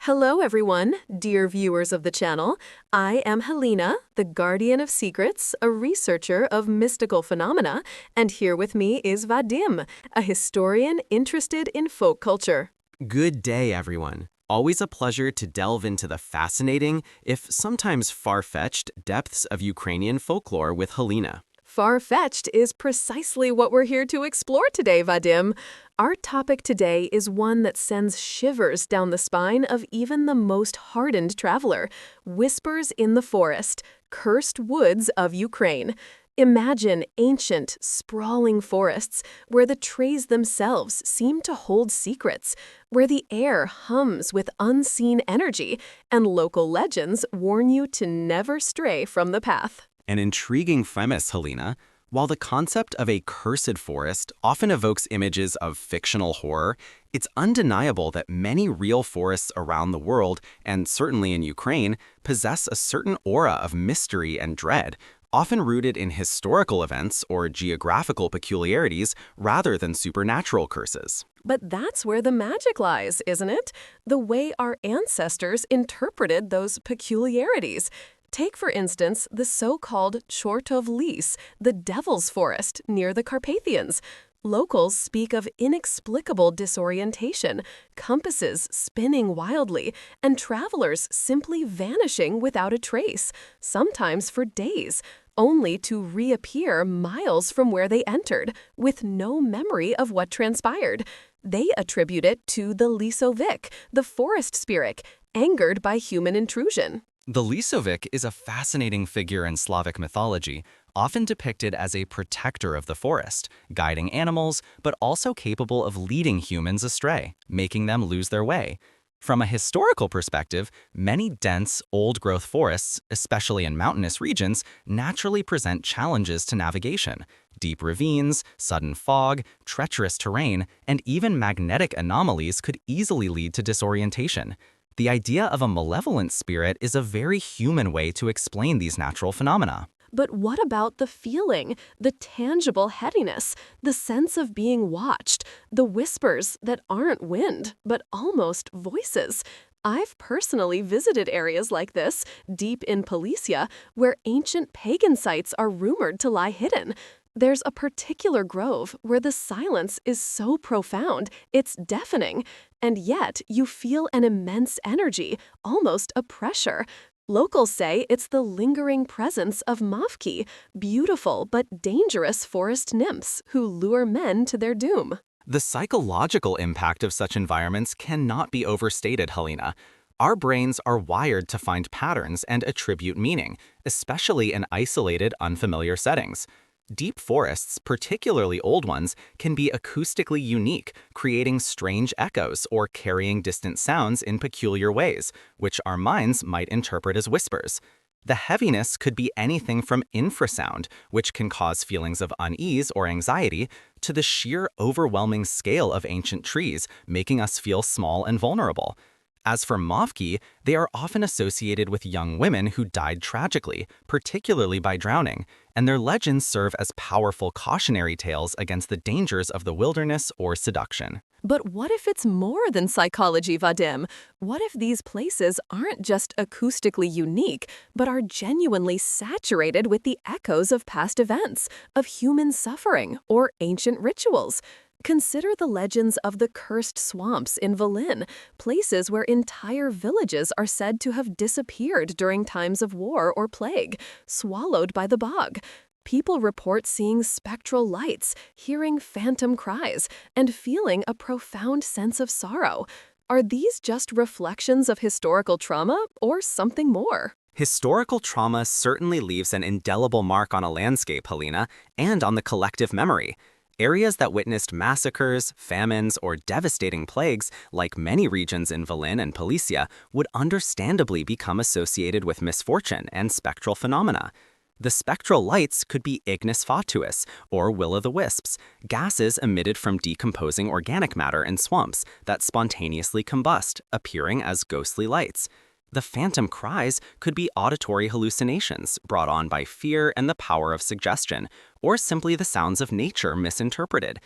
Hello, everyone, dear viewers of the channel. I am Helena, the guardian of secrets, a researcher of mystical phenomena, and here with me is Vadim, a historian interested in folk culture. Good day, everyone. Always a pleasure to delve into the fascinating, if sometimes far-fetched, depths of Ukrainian folklore with Helena. Far-fetched is precisely what we're here to explore today, Vadim. Our topic today is one that sends shivers down the spine of even the most hardened traveler. Whispers in the forest, cursed woods of Ukraine. Imagine ancient, sprawling forests where the trees themselves seem to hold secrets, where the air hums with unseen energy, and local legends warn you to never stray from the path. An intriguing premise, Helena. While the concept of a cursed forest often evokes images of fictional horror, it's undeniable that many real forests around the world, and certainly in Ukraine, possess a certain aura of mystery and dread, often rooted in historical events or geographical peculiarities rather than supernatural curses. But that's where the magic lies, isn't it? The way our ancestors interpreted those peculiarities. Take, for instance, the so-called Chortov Lis, the Devil's Forest, near the Carpathians. Locals speak of inexplicable disorientation, compasses spinning wildly, and travelers simply vanishing without a trace, sometimes for days, only to reappear miles from where they entered, with no memory of what transpired. They attribute it to the Lisovyk, the forest spirit, angered by human intrusion. The Lisovyk is a fascinating figure in Slavic mythology, often depicted as a protector of the forest, guiding animals, but also capable of leading humans astray, making them lose their way. From a historical perspective, many dense, old-growth forests, especially in mountainous regions, naturally present challenges to navigation. Deep ravines, sudden fog, treacherous terrain, and even magnetic anomalies could easily lead to disorientation. The idea of a malevolent spirit is a very human way to explain these natural phenomena. But what about the feeling, the tangible headiness, the sense of being watched, the whispers that aren't wind, but almost voices? I've personally visited areas like this, deep in Policia, where ancient pagan sites are rumored to lie hidden. There's a particular grove where the silence is so profound, it's deafening, and yet you feel an immense energy, almost a pressure. Locals say it's the lingering presence of Mavky, beautiful but dangerous forest nymphs who lure men to their doom. The psychological impact of such environments cannot be overstated, Helena. Our brains are wired to find patterns and attribute meaning, especially in isolated, unfamiliar settings. Deep forests, particularly old ones, can be acoustically unique, creating strange echoes or carrying distant sounds in peculiar ways, which our minds might interpret as whispers. The heaviness could be anything from infrasound, which can cause feelings of unease or anxiety, to the sheer overwhelming scale of ancient trees, making us feel small and vulnerable. As for Mavky, they are often associated with young women who died tragically, particularly by drowning, and their legends serve as powerful cautionary tales against the dangers of the wilderness or seduction. But what if it's more than psychology, Vadim? What if these places aren't just acoustically unique, but are genuinely saturated with the echoes of past events, of human suffering, or ancient rituals? Consider the legends of the cursed swamps in Volyn, places where entire villages are said to have disappeared during times of war or plague, swallowed by the bog. People report seeing spectral lights, hearing phantom cries, and feeling a profound sense of sorrow. Are these just reflections of historical trauma or something more? Historical trauma certainly leaves an indelible mark on a landscape, Helena, and on the collective memory. Areas that witnessed massacres, famines, or devastating plagues, like many regions in Volyn and Policia, would understandably become associated with misfortune and spectral phenomena. The spectral lights could be ignis fatuus, or will-o'-the-wisps, gases emitted from decomposing organic matter in swamps that spontaneously combust, appearing as ghostly lights. The phantom cries could be auditory hallucinations brought on by fear and the power of suggestion, or simply the sounds of nature misinterpreted.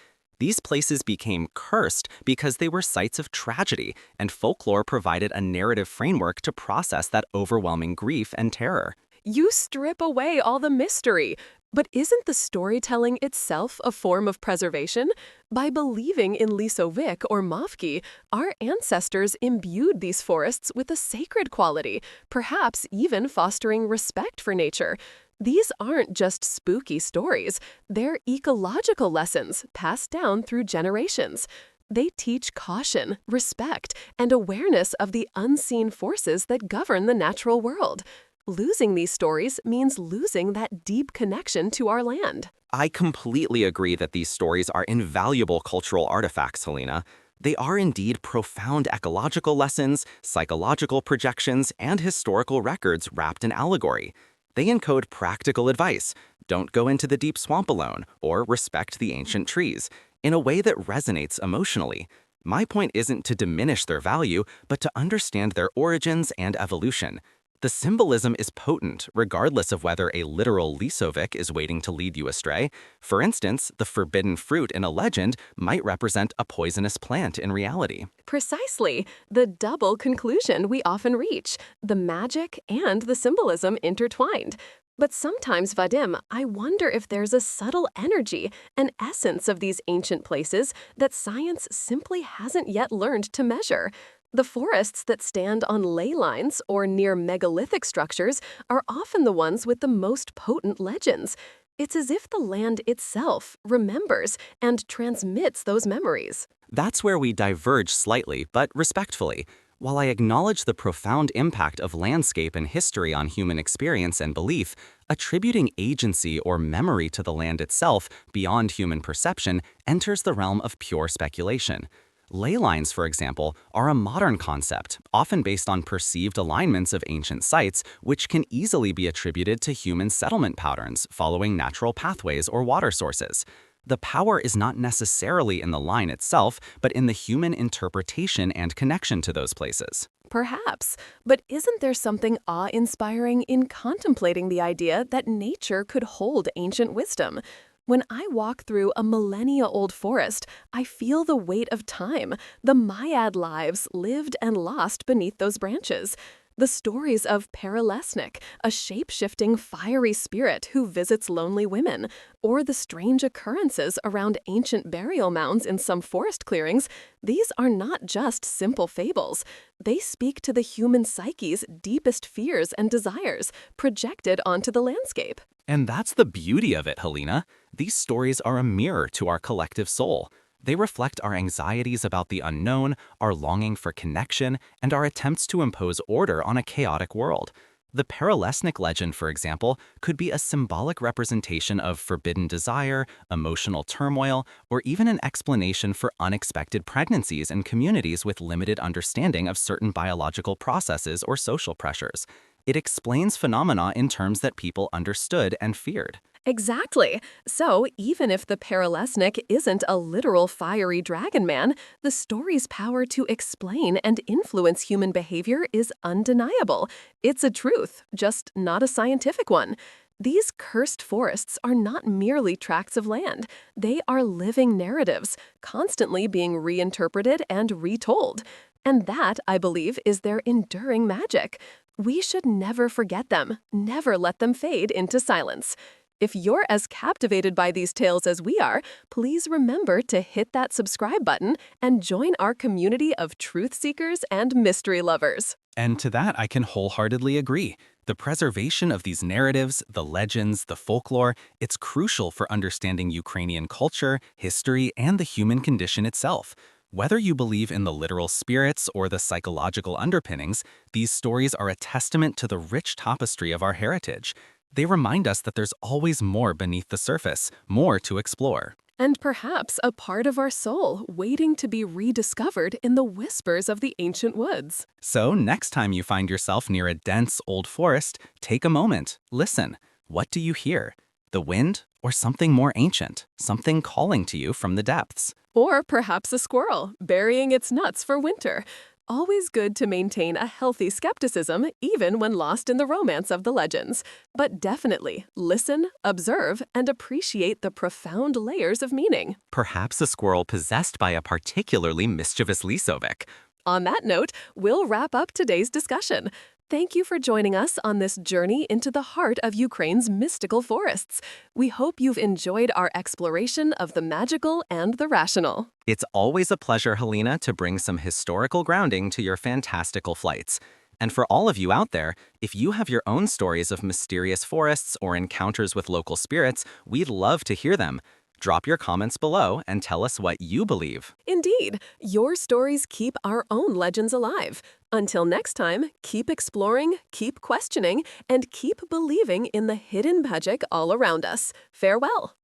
These places became cursed because they were sites of tragedy, and folklore provided a narrative framework to process that overwhelming grief and terror. You strip away all the mystery. But isn't the storytelling itself a form of preservation? By believing in Lisovyk or Mavky, our ancestors imbued these forests with a sacred quality, perhaps even fostering respect for nature. These aren't just spooky stories, they're ecological lessons passed down through generations. They teach caution, respect, and awareness of the unseen forces that govern the natural world. Losing these stories means losing that deep connection to our land. I completely agree that these stories are invaluable cultural artifacts, Helena. They are indeed profound ecological lessons, psychological projections, and historical records wrapped in allegory. They encode practical advice, don't go into the deep swamp alone, or respect the ancient trees, in a way that resonates emotionally. My point isn't to diminish their value, but to understand their origins and evolution. The symbolism is potent, regardless of whether a literal Lisovyk is waiting to lead you astray. For instance, the forbidden fruit in a legend might represent a poisonous plant in reality. Precisely, the double conclusion we often reach, the magic and the symbolism intertwined. But sometimes, Vadim, I wonder if there's a subtle energy, an essence of these ancient places that science simply hasn't yet learned to measure. The forests that stand on ley lines or near megalithic structures are often the ones with the most potent legends. It's as if the land itself remembers and transmits those memories. That's where we diverge slightly, but respectfully. While I acknowledge the profound impact of landscape and history on human experience and belief, attributing agency or memory to the land itself beyond human perception enters the realm of pure speculation. Ley lines, for example, are a modern concept, often based on perceived alignments of ancient sites, which can easily be attributed to human settlement patterns following natural pathways or water sources. The power is not necessarily in the line itself, but in the human interpretation and connection to those places. Perhaps, but isn't there something awe-inspiring in contemplating the idea that nature could hold ancient wisdom? When I walk through a millennia-old forest, I feel the weight of time, the myriad lives lived and lost beneath those branches. The stories of Perelesnik, a shape-shifting fiery spirit who visits lonely women, or the strange occurrences around ancient burial mounds in some forest clearings, these are not just simple fables. They speak to the human psyche's deepest fears and desires, projected onto the landscape. And that's the beauty of it, Helena. These stories are a mirror to our collective soul. They reflect our anxieties about the unknown, our longing for connection, and our attempts to impose order on a chaotic world. The Perelesnik legend, for example, could be a symbolic representation of forbidden desire, emotional turmoil, or even an explanation for unexpected pregnancies in communities with limited understanding of certain biological processes or social pressures. It explains phenomena in terms that people understood and feared. Exactly. So, even if the Perelesnik isn't a literal fiery dragon man, the story's power to explain and influence human behavior is undeniable. It's a truth, just not a scientific one. These cursed forests are not merely tracts of land. They are living narratives, constantly being reinterpreted and retold. And that, I believe, is their enduring magic. We should never forget them, never let them fade into silence. If you're as captivated by these tales as we are, please remember to hit that subscribe button and join our community of truth seekers and mystery lovers. And to that, I can wholeheartedly agree. The preservation of these narratives, the legends, the folklore, it's crucial for understanding Ukrainian culture, history, and the human condition itself. Whether you believe in the literal spirits or the psychological underpinnings, these stories are a testament to the rich tapestry of our heritage. They remind us that there's always more beneath the surface, more to explore. And perhaps a part of our soul waiting to be rediscovered in the whispers of the ancient woods. So next time you find yourself near a dense old forest, take a moment, listen. What do you hear? The wind or something more ancient, something calling to you from the depths? Or perhaps a squirrel burying its nuts for winter. Always good to maintain a healthy skepticism, even when lost in the romance of the legends. But definitely listen, observe, and appreciate the profound layers of meaning. Perhaps a squirrel possessed by a particularly mischievous Lisovyk. On that note, we'll wrap up today's discussion. Thank you for joining us on this journey into the heart of Ukraine's mystical forests. We hope you've enjoyed our exploration of the magical and the rational. It's always a pleasure, Helena, to bring some historical grounding to your fantastical flights. And for all of you out there, if you have your own stories of mysterious forests or encounters with local spirits, we'd love to hear them. Drop your comments below and tell us what you believe. Indeed, your stories keep our own legends alive. Until next time, keep exploring, keep questioning, and keep believing in the hidden magic all around us. Farewell.